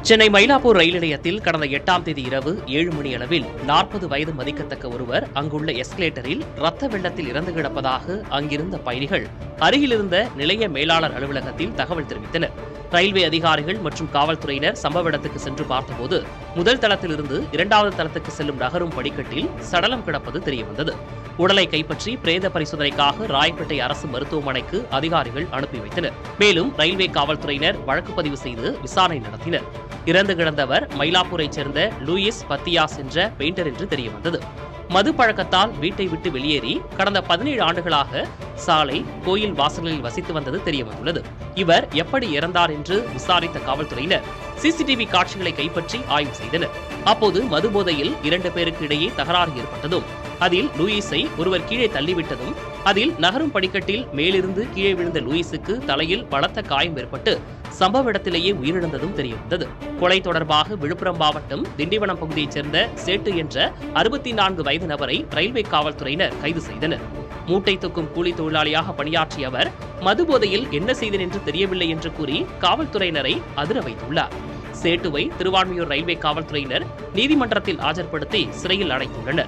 சென்னை மயிலாப்பூர் ரயில் நிலையத்தில் கடந்த 8ஆம் தேதி இரவு 7 மணி அளவில் 40 வயது மதிக்கத்தக்க ஒருவர் அங்குள்ள எஸ்கலேட்டரில் ரத்த வெள்ளத்தில் இறந்து கிடப்பதாக அங்கிருந்த பயணிகள் அருகிலிருந்த நிலைய மேலாளர் அலுவலகத்தில் தகவல் தெரிவித்தனர். ரயில்வே அதிகாரிகள் மற்றும் காவல்துறையினர் சம்பவ இடத்துக்கு சென்று பார்த்தபோது முதல் தளத்திலிருந்து 2வது தளத்துக்கு செல்லும் நகரும் படிக்கட்டில் சடலம் கிடப்பது தெரியவந்தது. உடலை கைப்பற்றி பிரேத பரிசோதனைக்காக ராயப்பேட்டை அரசு மருத்துவமனைக்கு அதிகாரிகள் அனுப்பி வைத்தனர். மேலும் ரயில்வே காவல்துறையினர் வழக்கு பதிவு செய்து விசாரணை நடத்தினர். இறந்து கிடந்தவர் மயிலாப்பூரைச் சேர்ந்த லூயிஸ் பத்தியாஸ் என்ற பெயிண்டர் என்று தெரியவந்தது. மது பழக்கத்தால் வீட்டை விட்டு வெளியேறி கடந்த 17 ஆண்டுகளாக சாலை, கோயில் வாசல்களில் வசித்து வந்தது தெரியவந்துள்ளது. இவர் எப்படி இறந்தார் என்று விசாரித்த காவல்துறையினர் சிசிடிவி காட்சிகளை கைப்பற்றி ஆய்வு செய்தனர். அப்போது மது போதையில் 2 பேருக்கு இடையே தகராறு ஏற்பட்டதும் அதில் லூயிஸை ஒருவர் கீழே தள்ளிவிட்டதும் அதில் நகரும் படிக்கட்டில் மேலிருந்து கீழே விழுந்த லூயிஸுக்கு தலையில் பலத்த காயம் ஏற்பட்டு சம்பவ இடத்திலேயே உயிரிழந்ததும் தெரியவந்தது. கொலை தொடர்பாக விழுப்புரம் மாவட்டம் திண்டிவனம் பகுதியைச் சேர்ந்த சேட்டு என்ற 64 வயது நபரை ரயில்வே காவல்துறையினர் கைது செய்தனர். மூட்டை தூக்கும் கூலி தொழிலாளியாக பணியாற்றிய அவர் மது போதையில் என்ன செய்தேன் என்று தெரியவில்லை என்று கூறி காவல்துறையினரை அதிர வைத்துள்ளார். சேட்டுவை திருவான்மியூர் ரயில்வே காவல்துறையினர் நீதிமன்றத்தில் ஆஜர்படுத்தி சிறையில் அடைத்துள்ளனர்.